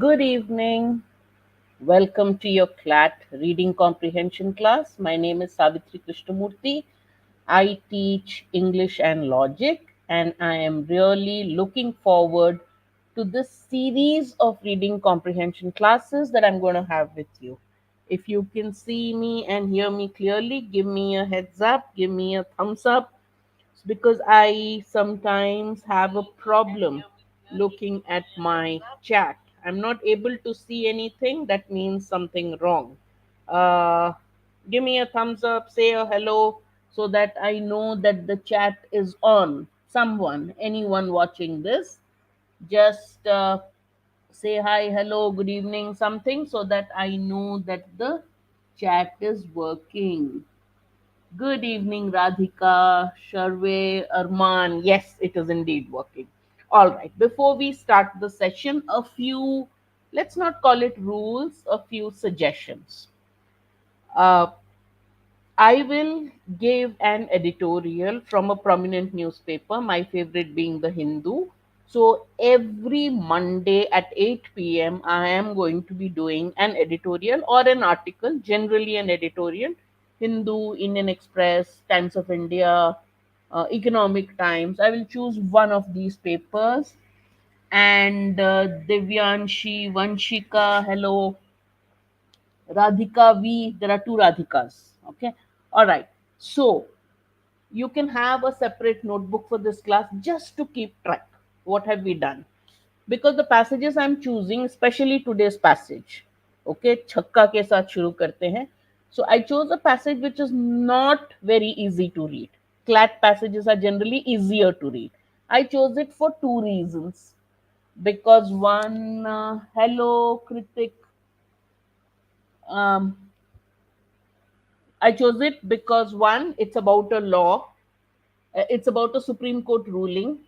Good evening. Welcome to your CLAT Reading Comprehension class. My name is Savitri Krishnamurthy. I teach English and Logic, and I am really looking forward to this series of reading comprehension classes that I'm going to have with you. If you can see me and hear me clearly, give me a heads up, give me a thumbs up, because I sometimes have a problem looking at my chat. I'm not able to see anything, that means something wrong. Uh, Give me a thumbs up, say a hello, so that I know that the chat is on. Someone, anyone watching this, just say hi, hello, good evening, something, so that I know that the chat is working. Good evening, Radhika, Sharve, Arman. Yes, it is indeed working. All right. Before we start the session, a few, let's not call it rules, a few suggestions. Uh, I will give an editorial from a prominent newspaper, my favorite being the Hindu. So every Monday at 8 p.m., I am going to be doing an editorial or an article, generally an editorial. Hindu, Indian Express, Times of India, Economic Times. I will choose one of these papers. And Divyanshi, Vanshika, hello, Radhika V. There are two Radhikas. Okay. All right. So you can have a separate notebook for this class just to keep track. What have we done? Because the passages I'm choosing, especially today's passage, okay, छक्का के साथ शुरू करते हैं. So I chose a passage which is not very easy to read. CLAT passages are generally easier to read. I chose it for two reasons. Because one, hello, Kritik. Um, I chose it because one, it's about a law. It's about a Supreme Court ruling,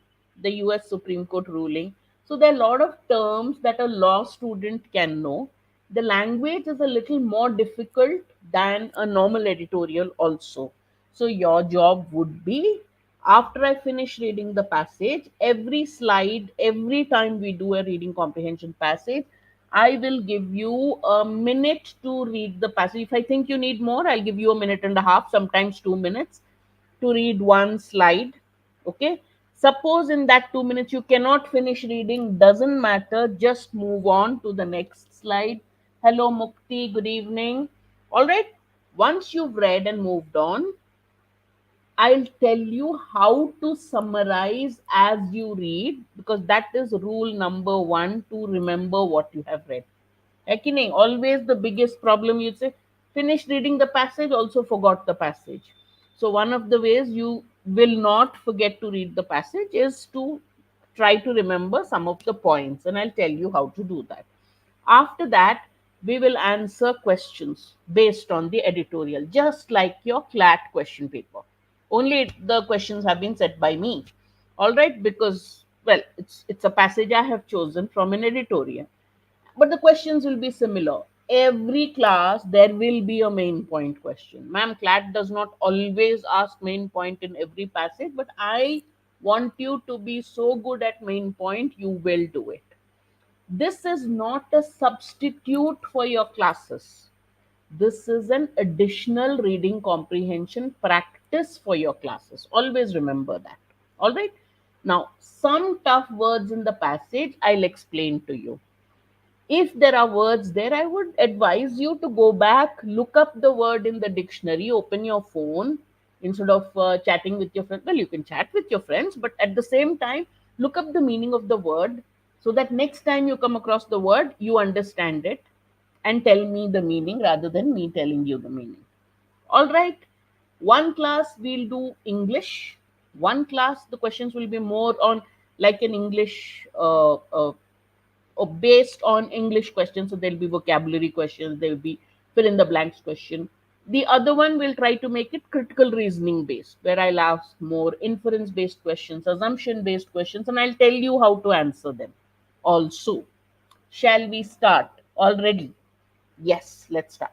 the US Supreme Court ruling. So there are a lot of terms that a law student can know. The language is a little more difficult than a normal editorial, also. So your job would be, after I finish reading the passage, every slide, every time we do a reading comprehension passage, I will give you a minute to read the passage. If I think you need more, I'll give you a minute and a half, sometimes 2 minutes to read one slide. Okay. Suppose in that 2 minutes you cannot finish reading, doesn't matter, just move on to the next slide. Hello, Mukti, good evening. All right. Once you've read and moved on, I'll tell you how to summarize as you read, because that is rule number one, to remember what you have read. है कि नहीं? Always the biggest problem, you'd say, finished reading the passage, also forgot the passage. So one of the ways you will not forget to read the passage is to try to remember some of the points, and I'll tell you how to do that. After that, we will answer questions based on the editorial, just like your CLAT question paper. Only the questions have been set by me. All right, because well, it's a passage I have chosen from an editorial, but the questions will be similar. Every class there will be a main point question. Ma'am, CLAT does not always ask main point in every passage, but I want you to be so good at main point, you will do it. This is not a substitute for your classes. This is an additional reading comprehension practice for your classes. Always remember that. All right. Now, some tough words in the passage I'll explain to you. If there are words there, I would advise you to go back, look up the word in the dictionary, open your phone instead of chatting with your friends. Well, you can chat with your friends, but at the same time, look up the meaning of the word, so that next time you come across the word, you understand it and tell me the meaning rather than me telling you the meaning. All right. One class we'll do English. One class the questions will be more on like an English or based on English questions. So there'll be vocabulary questions, there will be fill in the blanks question. The other one will try to make it critical reasoning based, where I'll ask more inference based questions, assumption based questions, and I'll tell you how to answer them also. Shall we start already? Yes, let's start.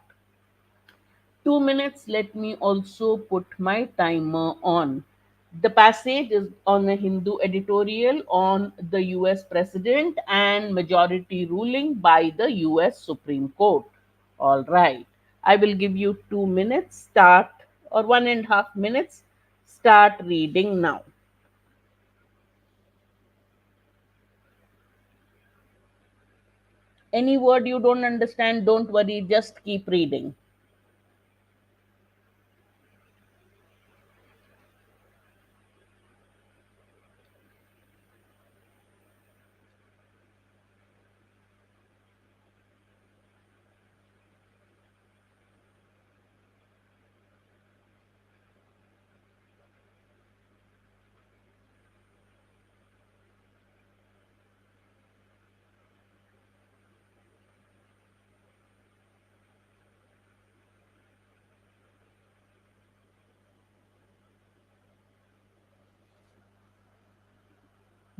2 minutes. Let me also put my timer on. The passage is on a Hindu editorial on the US president and majority ruling by the US Supreme Court. All right. I will give you 2 minutes. Start, or 1.5 minutes. Start reading now. Any word you don't understand, don't worry, just keep reading.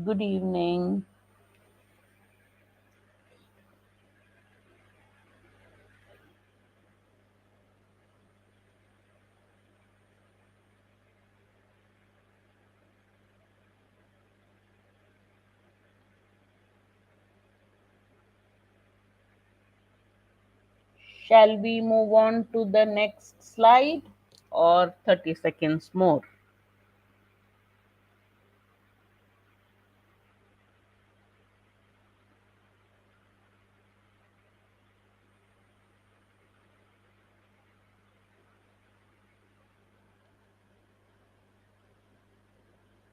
Good evening. Shall we move on to the next slide, or 30 seconds more?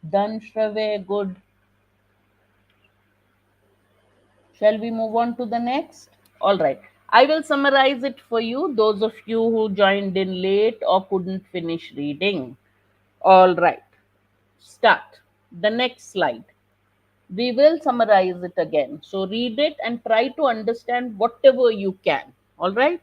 Done, Shravya, good. Shall we move on to the next? All right. I will summarize it for you, those of you who joined in late or couldn't finish reading. All right. Start. The next slide. We will summarize it again. So read it and try to understand whatever you can. All right.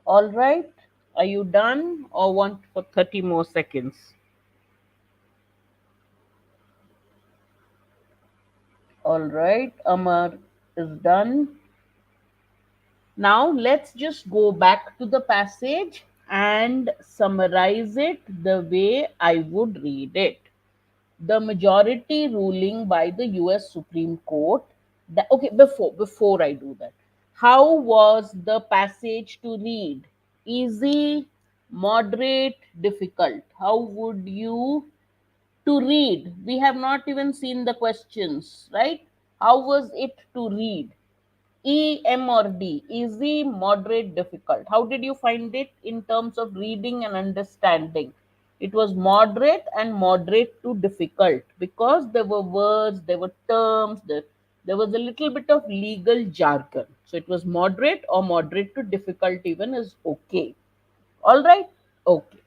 All right. Are you done or want for 30 more seconds? All right. Amar is done. Now let's just go back to the passage and summarize it the way I would read it. The majority ruling by the US Supreme Court. Okay, before I do that, how was the passage to read? Easy, moderate, difficult? How would you to read? We have not even seen the questions, right? How was it to read? E, M, or D? Easy, moderate, difficult. How did you find it in terms of reading and understanding? It was moderate and moderate to difficult because there were words, there were terms, there was a little bit of legal jargon. So it was moderate or moderate to difficult, even is okay. All right? Okay.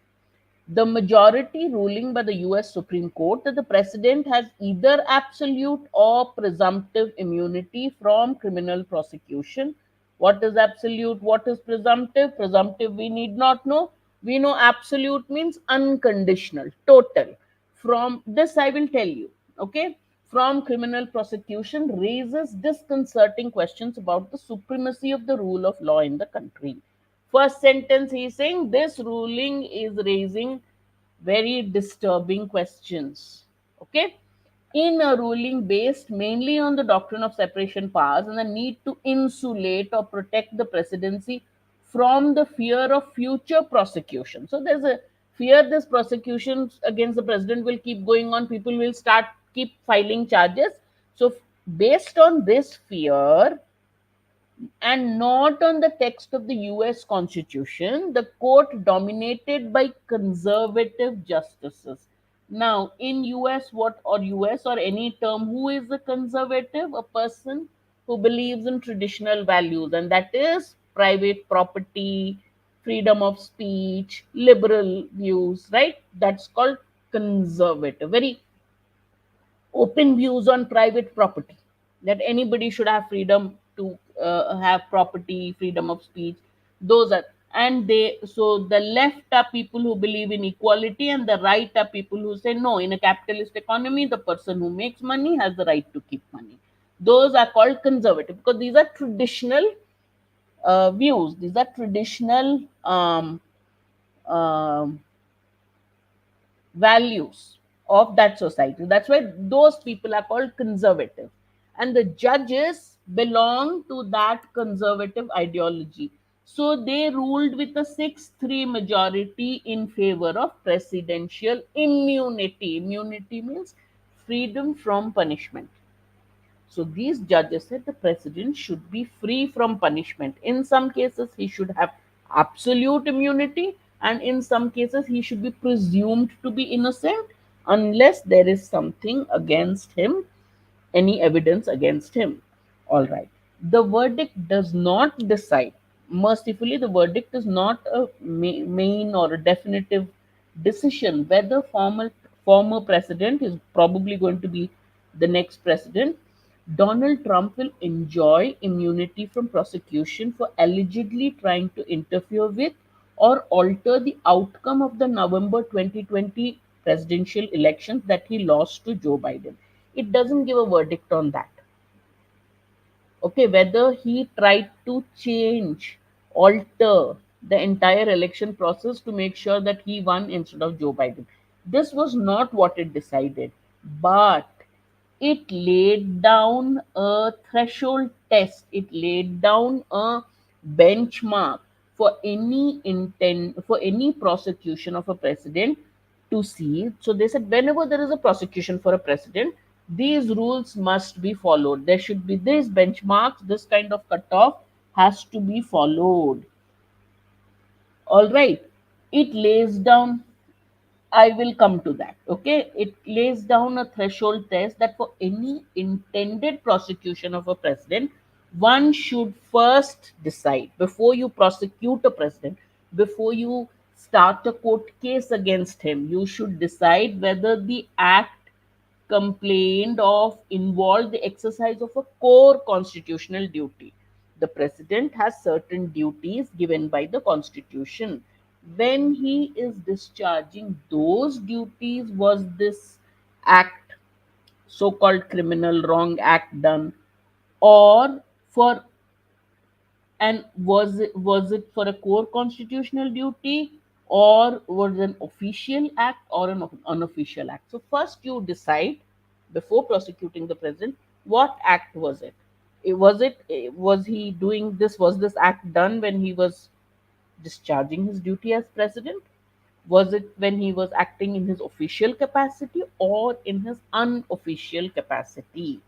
The majority ruling by the US Supreme Court that the president has either absolute or presumptive immunity from criminal prosecution. What is absolute? What is presumptive? Presumptive, we need not know. We know absolute means unconditional, total. From this, I will tell you, okay? From criminal prosecution raises disconcerting questions about the supremacy of the rule of law in the country. First sentence, he is saying this ruling is raising very disturbing questions. Okay. in a ruling based mainly on the doctrine of separation powers and the need to insulate or protect the presidency from the fear of future prosecution. So there's a fear this prosecutions against the president will keep going on, people will start keep filing charges. So based on this fear, and not on the text of the US Constitution, the court dominated by conservative justices. Now, in US, US or any term, who is a conservative? A person who believes in traditional values, and that is private property, freedom of speech, liberal views, right? That's called conservative. Very open views on private property, that anybody should have freedom to have property, freedom of speech. Those are, and they, so the left are people who believe in equality, and the right are people who say no, in a capitalist economy the person who makes money has the right to keep money. Those are called conservative because these are traditional views, these are traditional um, values of that society. That's why those people are called conservative. And the judges belong to that conservative ideology. So they ruled with a 6-3 majority in favor of presidential immunity. Immunity means freedom from punishment. So these judges said the president should be free from punishment. In some cases, he should have absolute immunity, and in some cases, he should be presumed to be innocent unless there is something against him, any evidence against him. All right. The verdict does not decide. Mercifully, the verdict is not a main or a definitive decision whether former president is probably going to be the next president. Donald Trump will enjoy immunity from prosecution for allegedly trying to interfere with or alter the outcome of the November 2020 presidential elections that he lost to Joe Biden. It doesn't give a verdict on that. Okay, whether he tried to change, alter the entire election process to make sure that he won instead of Joe Biden. This was not what it decided, but it laid down a threshold test, it laid down a benchmark for any prosecution of a president to see. So they said whenever there is a prosecution for a president, these rules must be followed. There should be these benchmarks, this kind of cutoff has to be followed. All right. It lays down, I will come to that. Okay. It lays down a threshold test that for any intended prosecution of a president, one should first decide before you prosecute a president, before you start a court case against him, you should decide whether the act complained of involved the exercise of a core constitutional duty. The president has certain duties given by the constitution. When he is discharging those duties, was this act, so called criminal wrong act, done, or for, and was it for a core constitutional duty, or was it an official act or an unofficial act? So first you decide before prosecuting the president what act was it. Was he doing this? Was this act done when he was discharging his duty as president? Was it when he was acting in his official capacity or in his unofficial capacity?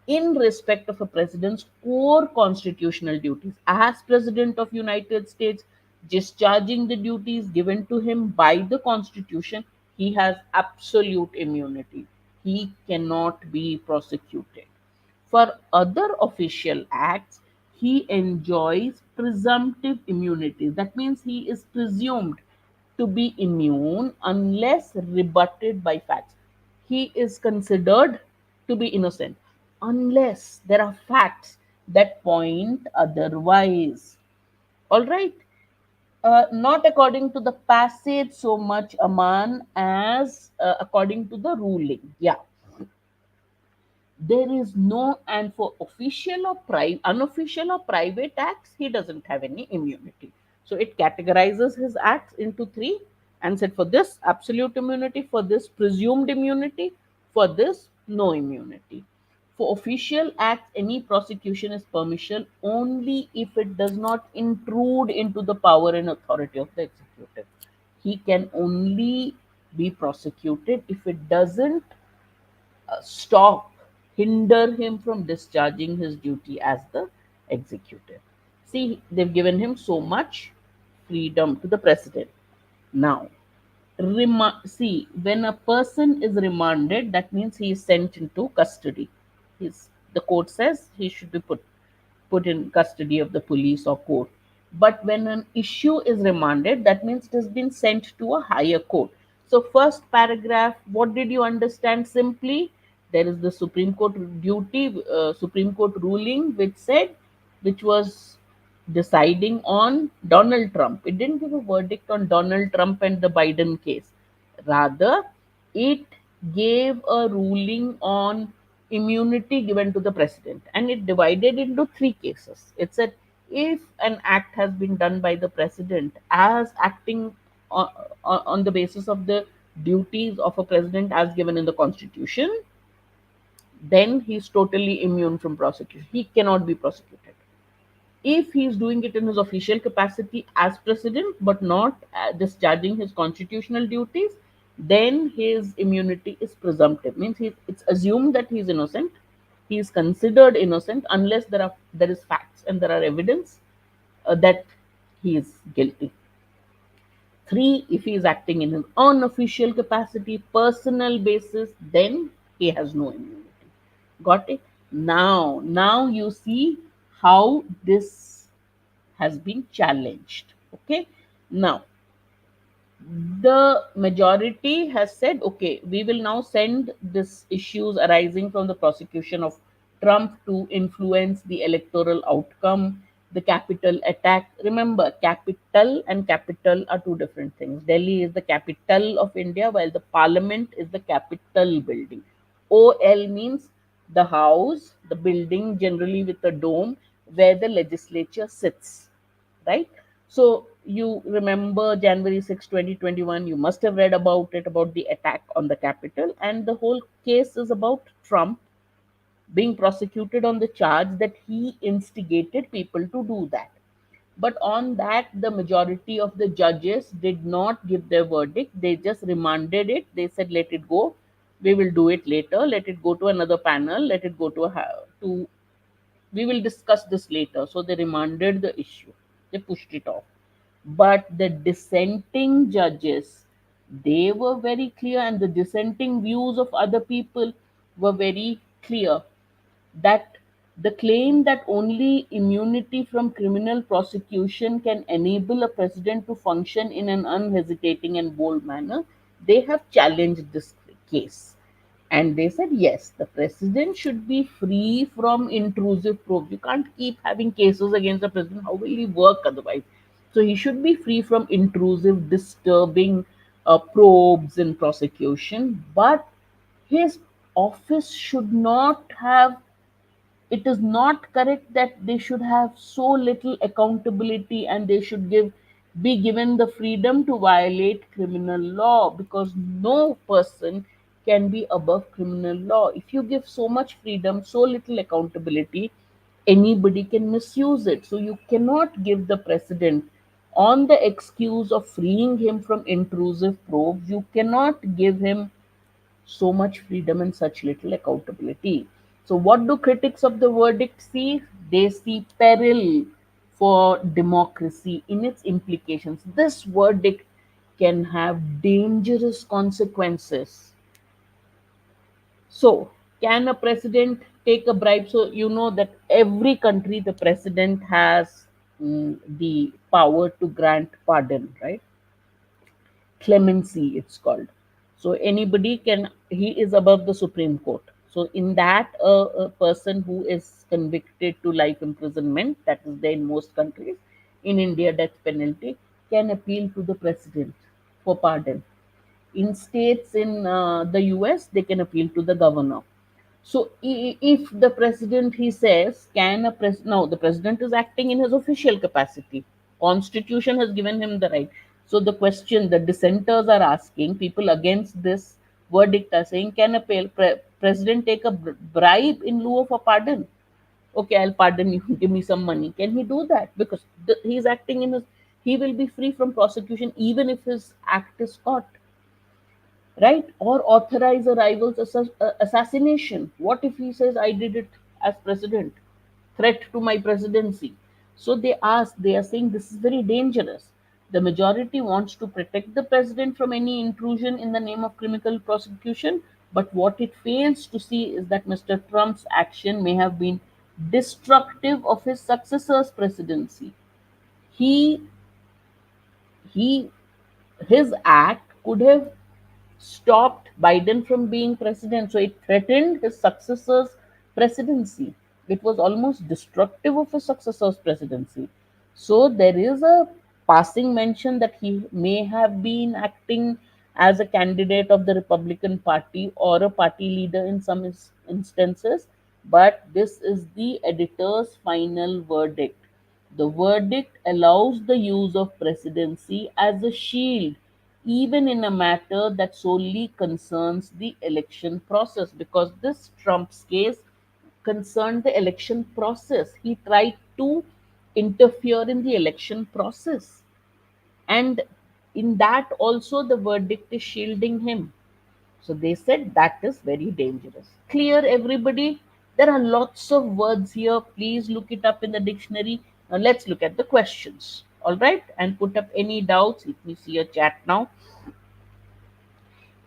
In respect of a president's core constitutional duties as president of United States, discharging the duties given to him by the constitution, he has absolute immunity. He cannot be prosecuted. For other official acts, he enjoys presumptive immunity. That means he is presumed to be immune unless rebutted by facts. He is considered to be innocent unless there are facts that point otherwise. All right. Not according to the passage so much, Aman, as according to the ruling. Yeah, there is no, and for official or unofficial or private acts, he doesn't have any immunity. So it categorizes his acts into three and said for this absolute immunity, for this presumed immunity, for this no immunity. For official acts, any prosecution is permissible only if it does not intrude into the power and authority of the executive. He can only be prosecuted if it doesn't stop, hinder him from discharging his duty as the executive. See, they've given him so much freedom to the president. Now, see, when a person is remanded, that means he is sent into custody. The court says he should be put in custody of the police or court. But when an issue is remanded, that means it has been sent to a higher court. So, first paragraph, what did you understand simply? There is the Supreme Court Supreme Court ruling which was deciding on Donald Trump. It didn't give a verdict on Donald Trump and the Biden case. Rather, it gave a ruling on immunity given to the president, and it divided into three cases. It said if an act has been done by the president as acting on, on the basis of the duties of a president as given in the constitution, then he's totally immune from prosecution. He cannot be prosecuted. If he is doing it in his official capacity as president but not discharging his constitutional duties, then his immunity is presumptive. Means it's assumed that he is innocent. He is considered innocent unless there is facts and there are evidence that he is guilty. Three, if he is acting in his unofficial capacity, personal basis, then he has no immunity. Got it? Now you see how this has been challenged. Okay. Now, the majority has said, okay, we will now send this issues arising from the prosecution of Trump to influence the electoral outcome, the capital attack. Remember, capital and capital are two different things. Delhi is the capital of India, while the parliament is the capital building. OL means the house, the building generally with a dome where the legislature sits, right? So you remember January 6, 2021, you must have read about it, about the attack on the Capitol, and the whole case is about Trump being prosecuted on the charge that he instigated people to do that. But on that, the majority of the judges did not give their verdict. They just remanded it. They said, let it go. We will do it later. Let it go to another panel. Let it go to we will discuss this later. So they remanded the issue. They pushed it off. But the dissenting judges, they were very clear, and the dissenting views of other people were very clear that the claim that only immunity from criminal prosecution can enable a president to function in an unhesitating and bold manner, they have challenged this case. And they said, yes, the president should be free from intrusive probe. You can't keep having cases against the president. How will he work otherwise? So he should be free from intrusive, disturbing probes in prosecution. But his office should not have, it is not correct that they should have so little accountability and they should be given the freedom to violate criminal law, because no person can be above criminal law. If you give so much freedom, so little accountability, anybody can misuse it. So you cannot give the president, on the excuse of freeing him from intrusive probes, you cannot give him so much freedom and such little accountability. So, what do critics of the verdict see? They see peril for democracy in its implications. This verdict can have dangerous consequences. So, can a president take a bribe? So, you know that every country, the president has the power to grant pardon, right? Clemency, it's called. So anybody can, he is above the Supreme Court. So in that, a person who is convicted to life imprisonment, that is there in most countries, in India death penalty, can appeal to the president for pardon. In states in the US, they can appeal to the governor. So if the president, he says, can a pres now the president is acting in his official capacity. Constitution has given him the right. So the question the dissenters are asking, people against this verdict are saying, can a president take a bribe in lieu of a pardon? Okay, I'll pardon you, give me some money. Can he do that? Because he's acting in his, he will be free from prosecution even if his act is caught, right? Or authorize a rival's assassination. What if he says, I did it as president, threat to my presidency? So they are saying this is very dangerous. The majority wants to protect the president from any intrusion in the name of criminal prosecution, but what it fails to see is that Mr. Trump's action may have been destructive of his successor's presidency. He he his act could have stopped Biden from being president. So it threatened his successor's presidency. It was almost destructive of his successor's presidency. So there is a passing mention that he may have been acting as a candidate of the Republican Party or a party leader in some instances, but this is the editor's final verdict. The verdict allows the use of presidency as a shield, even in a matter that solely concerns the election process, because this Trump's case concerned the election process. He tried to interfere in the election process. And in that also, the verdict is shielding him. So they said that is very dangerous. Clear, everybody? There are lots of words here. Please look it up in the dictionary. Now let's look at the questions. All right, and put up any doubts. Let me see your chat now.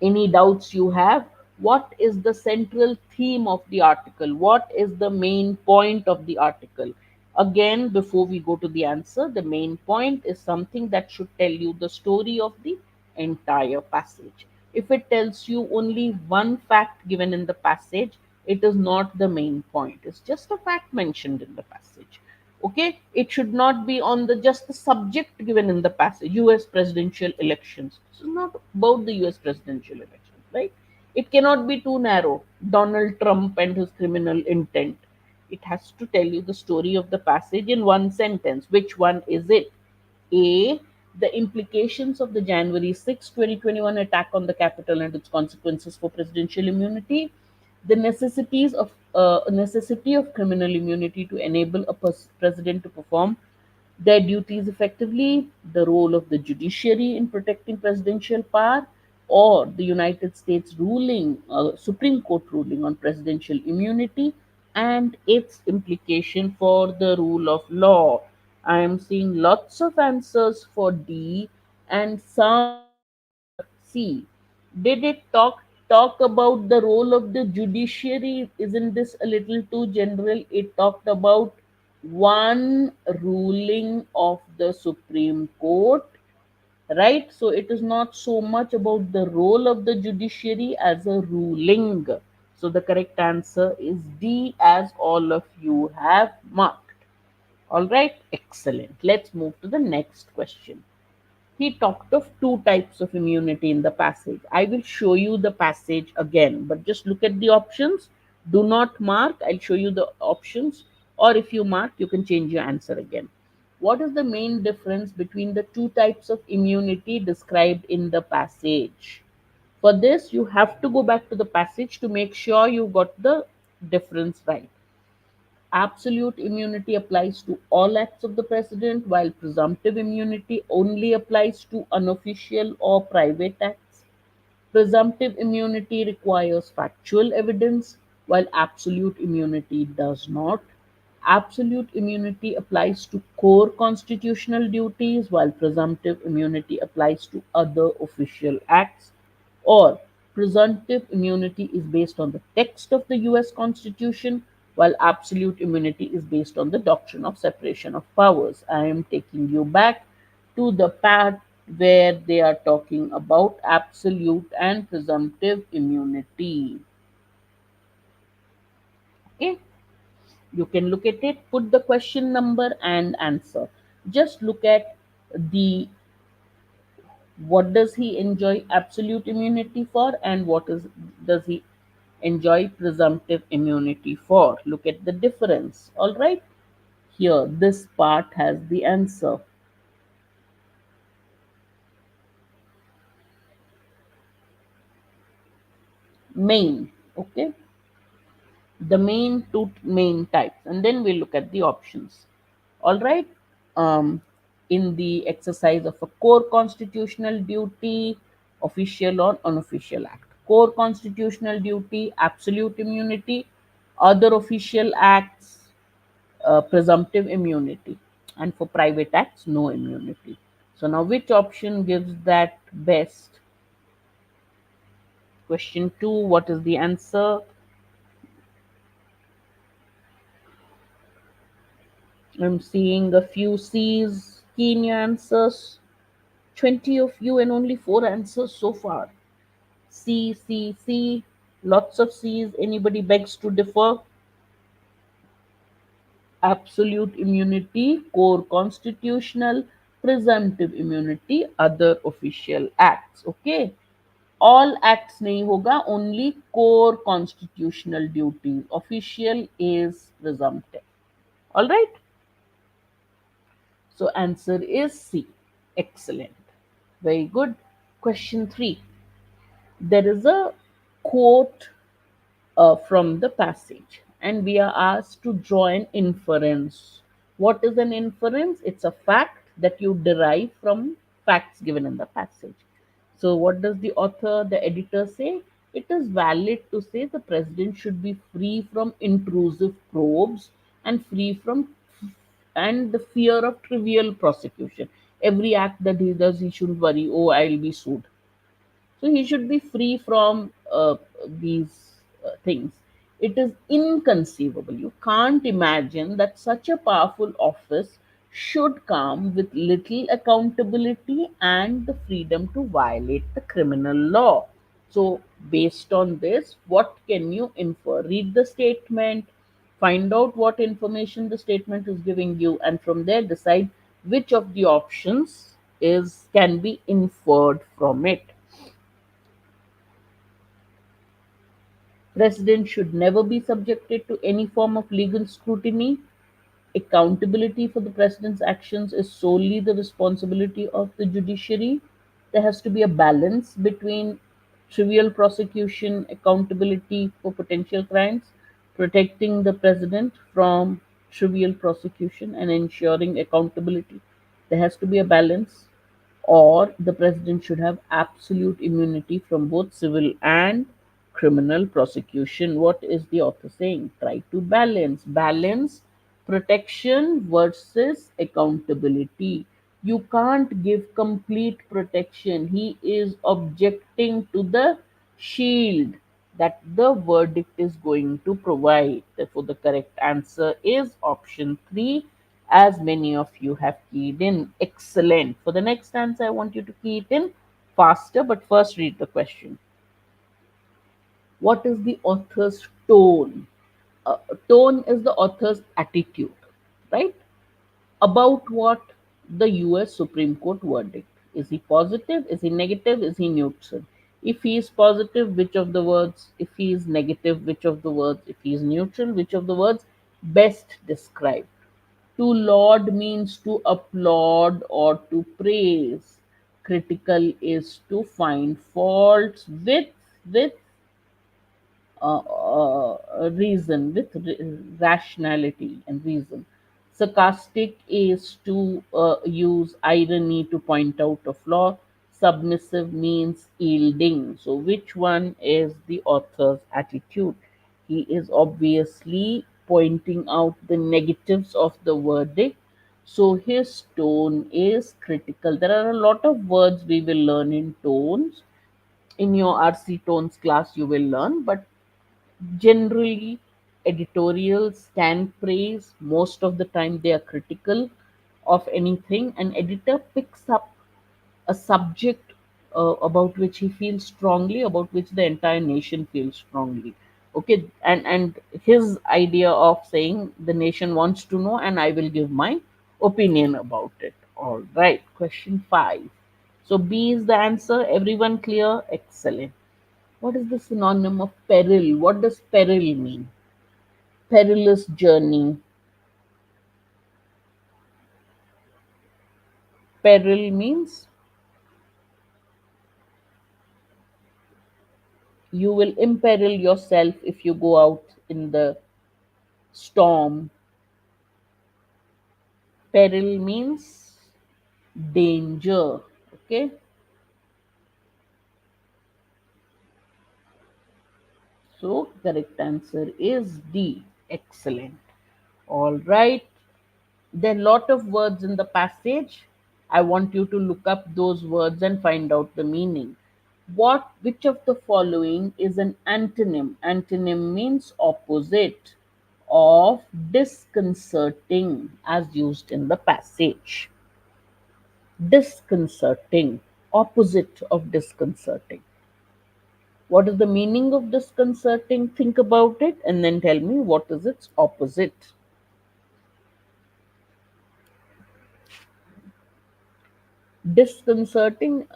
Any doubts you have? What is the central theme of the article? What is the main point of the article? Again, before we go to the answer, the main point is something that should tell you the story of the entire passage. If it tells you only one fact given in the passage, it is not the main point. It's just a fact mentioned in the passage. Okay, it should not be on the just the subject given in the passage, US presidential elections. This is not about the US presidential elections, right? It cannot be too narrow, Donald Trump and his criminal intent. It has to tell you the story of the passage in one sentence. Which one is it? A, the implications of the January 6, 2021 attack on the Capitol and its consequences for presidential immunity. The necessity of criminal immunity to enable a president to perform their duties effectively, the role of the judiciary in protecting presidential power, or the United States ruling, Supreme Court ruling on presidential immunity and its implication for the rule of law. I am seeing lots of answers for D and some for C. Did it talk about the role of the judiciary? Isn't this a little too general? It talked about one ruling of the Supreme Court, right? So it is not so much about the role of the judiciary as a ruling. So the correct answer is D, as all of you have marked. All right, excellent. Let's move to the next question. He talked of two types of immunity in the passage. I will show you the passage again, but just look at the options. Do not mark. I'll show you the options, or if you mark, you can change your answer again. What is the main difference between the two types of immunity described in the passage? For this, you have to go back to the passage to make sure you got the difference right. Absolute immunity applies to all acts of the president, while presumptive immunity only applies to unofficial or private acts. Presumptive immunity requires factual evidence, while absolute immunity does not. Absolute immunity applies to core constitutional duties, while presumptive immunity applies to other official acts. Or presumptive immunity is based on the text of the US Constitution, while absolute immunity is based on the doctrine of separation of powers. I am taking you back to the part where they are talking about absolute and presumptive immunity. Okay, you can look at it, put the question number and answer. Just look at the what does he enjoy absolute immunity for and what is does he enjoy presumptive immunity for. Look at the difference. All right, here this part has the answer. Main. Okay, the main types, and then we look at the options. All right. um, in the exercise of a core constitutional duty, official or unofficial act. Core constitutional duty, absolute immunity. Other official acts, presumptive immunity. And for private acts, no immunity. So now which option gives that best? Question 2, what is the answer? I'm seeing a few C's. Keen your answers. 20 of you and only 4 answers so far. C, C, C. Lots of C's. Anybody begs to differ? Absolute immunity, core constitutional, presumptive immunity, other official acts. Okay. All acts nahi hoga, only core constitutional duties. Official is presumptive. All right. So answer is C. Excellent. Very good. Question 3. There is a quote from the passage, and we are asked to draw an inference. What is an inference? It's a fact that you derive from facts given in the passage. So, what does the author, the editor say? It is valid to say the president should be free from intrusive probes and free from and the fear of trivial prosecution. Every act that he does, he shouldn't worry, oh, I'll be sued. So he should be free from these things. It is inconceivable. You can't imagine that such a powerful office should come with little accountability and the freedom to violate the criminal law. So, based on this, what can you infer? Read the statement, find out what information the statement is giving you, and from there decide which of the options is can be inferred from it. President should never be subjected to any form of legal scrutiny. Accountability for the president's actions is solely the responsibility of the judiciary. There has to be a balance between trivial prosecution, accountability for potential crimes, protecting the president from trivial prosecution, and ensuring accountability. There has to be a balance, or the president should have absolute immunity from both civil and criminal prosecution. What is the author saying? Try to balance protection versus accountability. You can't give complete protection. He is objecting to the shield that the verdict is going to provide. Therefore, the correct answer is option 3, as many of you have keyed in. Excellent. For the next answer, I want you to key it in faster, but first read the question. What is the author's tone? uh, Tone is the author's attitude, right? About what? The US Supreme Court verdict. Is he positive? Is he negative? Is he neutral? If he is positive, which of the words? If he is negative, which of the words? If he is neutral, which of the words best describe? To laud means to applaud or to praise. Critical is to find faults with reason, with rationality and reason. Sarcastic is to use irony to point out a flaw. Submissive means yielding. So, which one is the author's attitude? He is obviously pointing out the negatives of the verdict. So, his tone is critical. There are a lot of words we will learn in tones. In your RC tones class, you will learn, but generally, editorials can praise. Most of the time, they are critical of anything. An editor picks up a subject about which he feels strongly, about which the entire nation feels strongly. Okay, and his idea of saying the nation wants to know, and I will give my opinion about it. All right, question 5. So B is the answer. Everyone clear? Excellent. What is the synonym of peril? What does peril mean? Perilous journey. Peril means You will imperil yourself if you go out in the storm. Peril means danger. Okay, so correct answer is D. Excellent. All right. There are a lot of words in the passage. I want you to look up those words and find out the meaning. Which of the following is an antonym? Antonym means opposite of disconcerting as used in the passage. Disconcerting, opposite of disconcerting. What is the meaning of disconcerting? Think about it and then tell me what is its opposite. Disconcerting,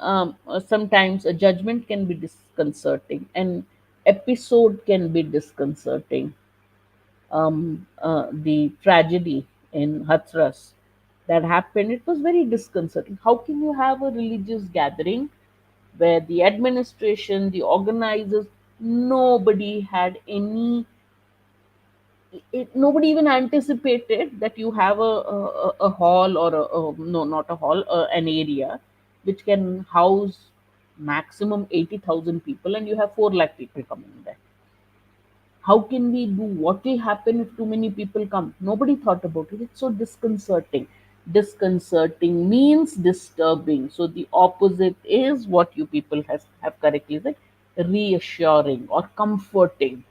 sometimes a judgment can be disconcerting, an episode can be disconcerting. The tragedy in Hathras that happened, it was very disconcerting. How can you have a religious gathering where the administration, the organizers, nobody had any, nobody even anticipated that you have a hall or no, not a hall, an area which can house maximum 80,000 people, and you have 4 lakh people coming there. How can we do? What will happen if too many people come? Nobody thought about it. It's so disconcerting. Disconcerting means disturbing. So the opposite is what you people have correctly said, reassuring or comforting.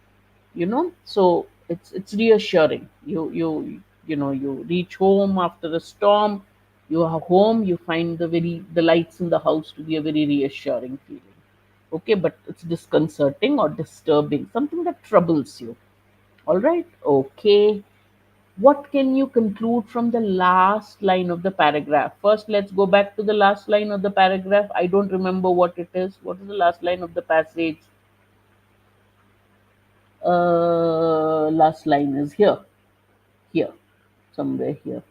So it's reassuring. You reach home after a storm. You are home. You find the lights in the house to be a very reassuring feeling. Okay, but it's disconcerting or disturbing, something that troubles you. All right. Okay, what can you conclude from the last line of the paragraph? First, let's go back to the last line of the paragraph. I don't remember what it is. What is the last line of the passage? Last line is here, somewhere here.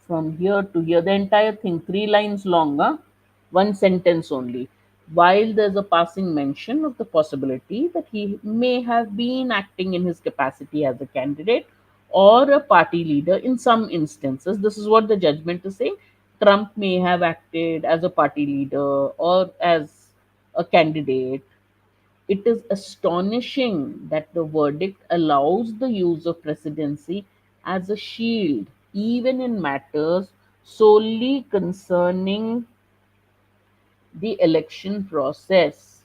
From here to here, the entire thing, 3 lines long, huh? One sentence only. While there's a passing mention of the possibility that he may have been acting in his capacity as a candidate or a party leader in some instances, this is what the judgment is saying. Trump may have acted as a party leader or as a candidate. It is astonishing that the verdict allows the use of presidency as a shield, even in matters solely concerning the election process.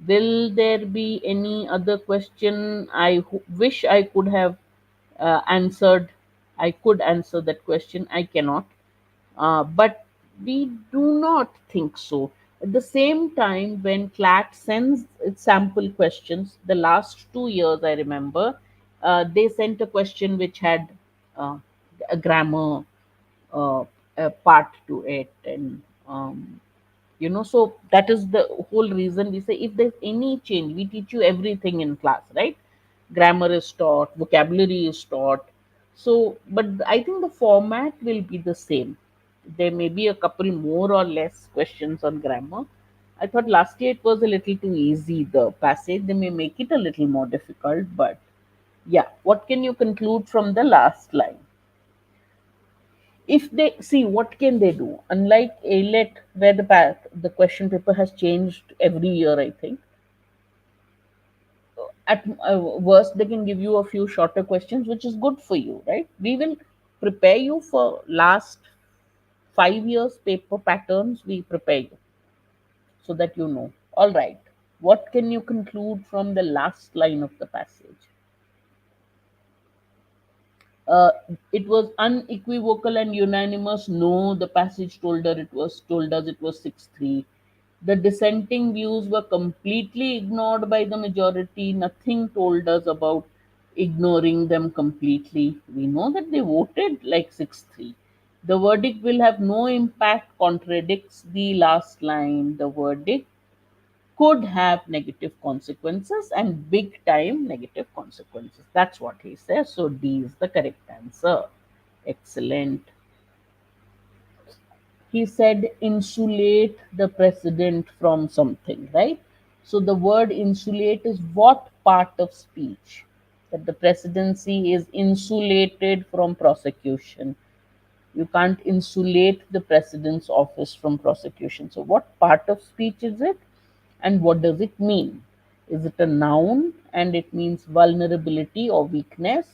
Will there be any other question? Wish I could have answered. I could answer that question. I cannot, but we do not think so. At the same time, when CLAT sends its sample questions, the last 2 years I remember, they sent a question which had uh, a grammar uh, part to it, and so that is the whole reason we say if there's any change, we teach you everything in class, right? Grammar is taught, vocabulary is taught. So, but I think the format will be the same. There may be a couple more or less questions on grammar. I thought last year it was a little too easy, the passage. They may make it a little more difficult, but yeah, what can you conclude from the last line? If they see, what can they do? Unlike ALET, where the question paper has changed every year, I think, at worst they can give you a few shorter questions, which is good for you, right? We will prepare you for last 5 years paper patterns. We prepare you so that you know. All right, what can you conclude from the last line of the passage? uh, it was unequivocal and unanimous. No, the passage told us it was 6-3. The dissenting views were completely ignored by the majority. Nothing told us about ignoring them completely. We know that they voted like 6-3. The verdict will have no impact contradicts the last line. The verdict could have negative consequences and big time negative consequences. That's what he says. So D is the correct answer. Excellent. He said insulate the president from something, right? So the word insulate is what part of speech? That the presidency is insulated from prosecution. You can't insulate the president's office from prosecution. So, what part of speech is it and what does it mean? Is it a noun and it means vulnerability or weakness?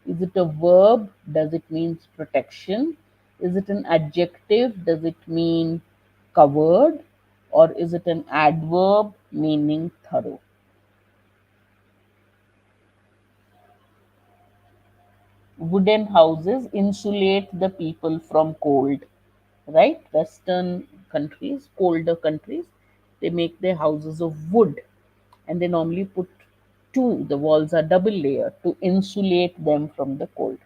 Is it a verb? Does it mean protection? Is it an adjective? Does it mean covered? Or is it an adverb meaning thorough? Wooden houses insulate the people from cold, right? Western countries, colder countries, they make their houses of wood and they normally put two, the walls are double layer to insulate them from the cold.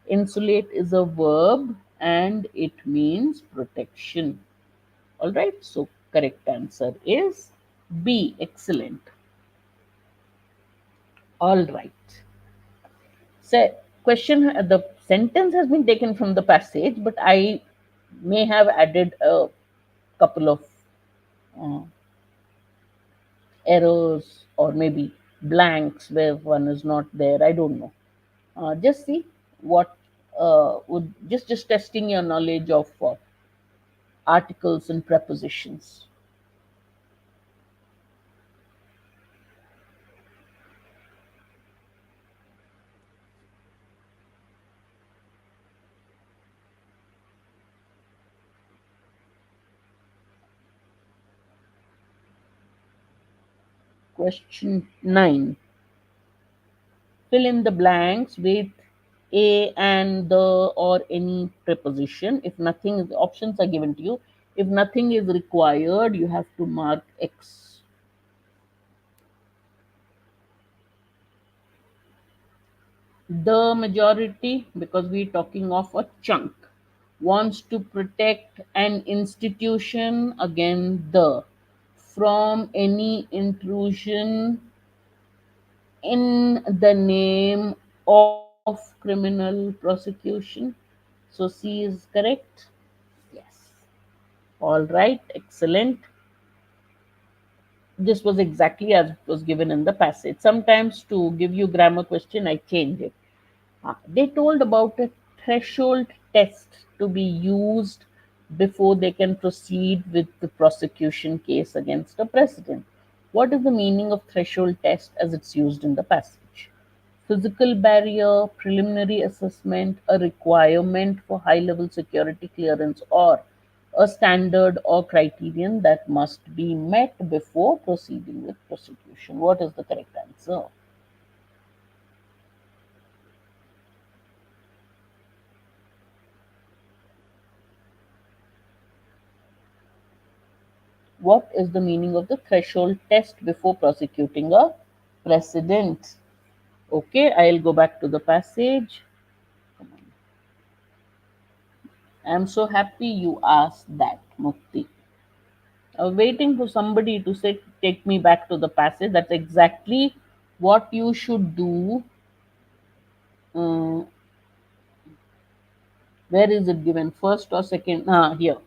Insulate is a verb and it means protection. All right, so correct answer is B. Excellent. All right. So, question the sentence has been taken from the passage, but I may have added a couple of uh, errors or maybe blanks where one is not there. I don't know. Just see what would just testing your knowledge of articles and prepositions. Question 9. Fill in the blanks with a and the or any preposition. If nothing, the options are given to you. If nothing is required, you have to mark X. The majority, because we're talking of a chunk, wants to protect an institution, again the, from any intrusion in the name of criminal prosecution. So C is correct. Yes. All right, excellent. This was exactly as it was given in the passage. Sometimes to give you grammar question, I change it. They told about a threshold test to be used before they can proceed with the prosecution case against a president. What is the meaning of threshold test as it's used in the passage? Physical barrier, preliminary assessment, a requirement for high level security clearance, or a standard or criterion that must be met before proceeding with prosecution. What is the correct answer? What is the meaning of the threshold test before prosecuting a precedent? Okay, I'll go back to the passage. I'm so happy you asked that, Mukti. I was waiting for somebody to say, take me back to the passage. That's exactly what you should do. Uh, where is it given? First or second? Here.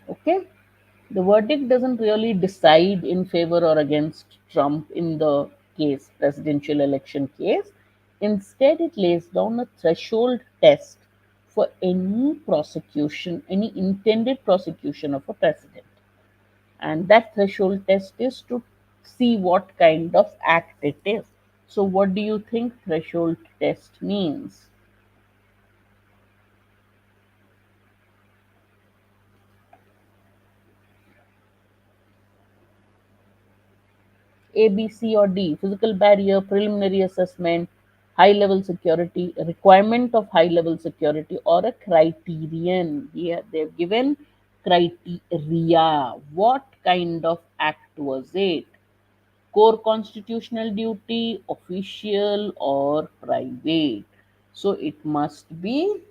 Okay. The verdict doesn't really decide in favor or against Trump in the case, presidential election case. Instead, it lays down a threshold test for any prosecution, any intended prosecution of a president. And that threshold test is to see what kind of act it is. So, what do you think threshold test means? A, B, C, or D? Physical barrier, preliminary assessment, high level security, a requirement of high level security, or a criterion. Here they've given criteria. What kind of act was it? Core constitutional duty, official, or private? So it must be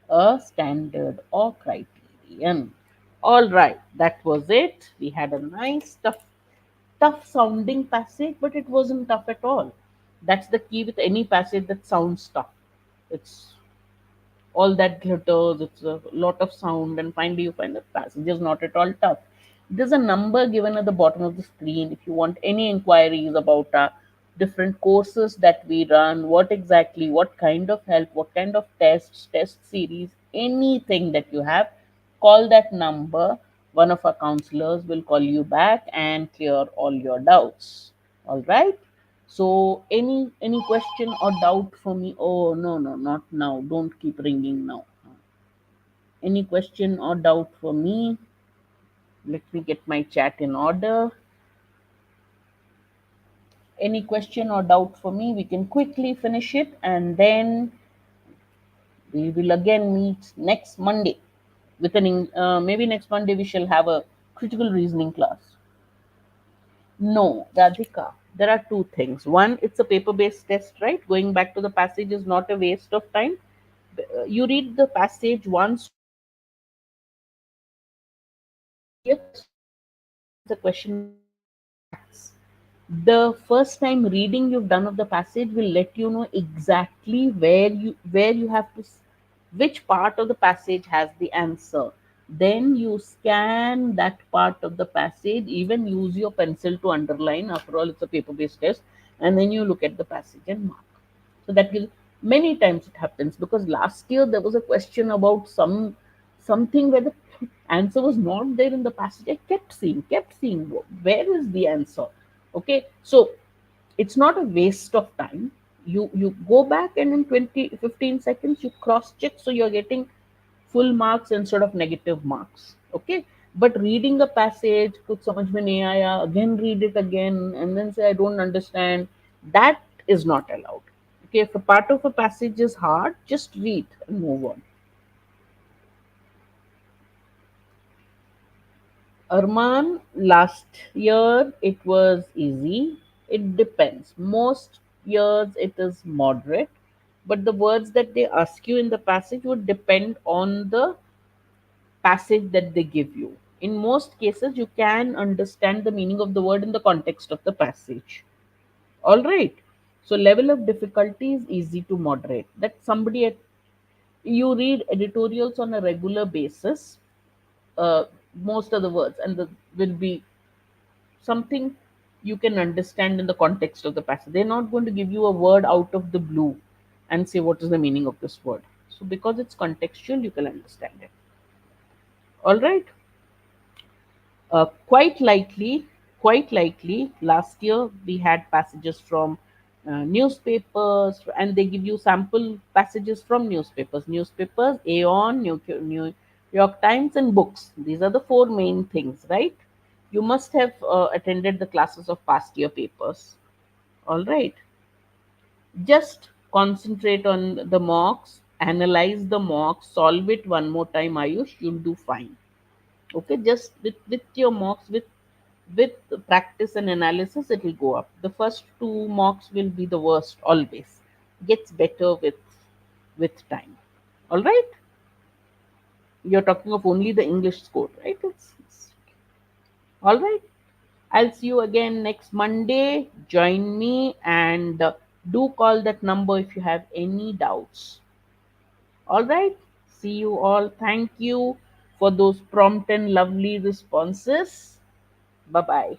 a standard or criterion. All right, that was it. We had a nice tough sounding passage, but it wasn't tough at all. That's the key with any passage that sounds tough. It's all that glitters, it's a lot of sound, and finally you find the passage is not at all tough. There's a number given at the bottom of the screen if you want any inquiries about different courses that we run, what exactly, what kind of help, what kind of tests, test series, anything that you have, call that number. One of our counselors will call you back and clear all your doubts. All right. So any question or doubt for me? Oh no, no, not now. Don't keep ringing now. Any question or doubt for me? Let me get my chat in order. Any question or doubt for me? We can quickly finish it and then we will again meet next Monday with maybe next Monday we shall have a critical reasoning class. No, Radhika, there are two things. One, it's a paper based test, right? Going back to the passage is not a waste of time. You read the passage once, twice, thrice, see a question mark, underline the question mark, facts. The first time reading you've done of the passage will let you know exactly where you have to which part of the passage has the answer. Then you scan that part of the passage, even use your pencil to underline. After all, it's a paper based test, and then you look at the passage and mark. So that will, many times it happens, because last year there was a question about something where the answer was not there in the passage. I kept seeing where is the answer. Okay, so it's not a waste of time. You go back and in 20 15 seconds you cross check, so you're getting full marks instead of negative marks. Okay, but reading the passage, kuch samajh mein nahi aaya, again read it again and then say I don't understand, that is not allowed. Okay, if a part of a passage is hard, just read and move on. Arman, last year it was easy. It depends. Most years it is moderate, but the words that they ask you in the passage would depend on the passage that they give you. In most cases, you can understand the meaning of the word in the context of the passage. All right. So, level of difficulty is easy to moderate. That somebody at, you read editorials on a regular basis, most of the words, and the will be something you can understand in the context of the passage. They're not going to give you a word out of the blue and say what is the meaning of this word. So because it's contextual, you can understand it. All right. Quite likely, quite likely, last year we had passages from newspapers, and they give you sample passages from newspapers, Aeon, New York Times, and books. These are the four main things, right? You must have attended the classes of past year papers. All right. Just concentrate on the mocks, analyze the mocks, solve it one more time, Ayush, you'll do fine. Okay, just with your mocks, with practice and analysis, it will go up. The first two mocks will be the worst always. Gets better with time. All right. You're talking of only the English score, right? It's all right. I'll see you again next Monday. Join me and do call that number if you have any doubts. All right. See you all. Thank you for those prompt and lovely responses. Bye bye.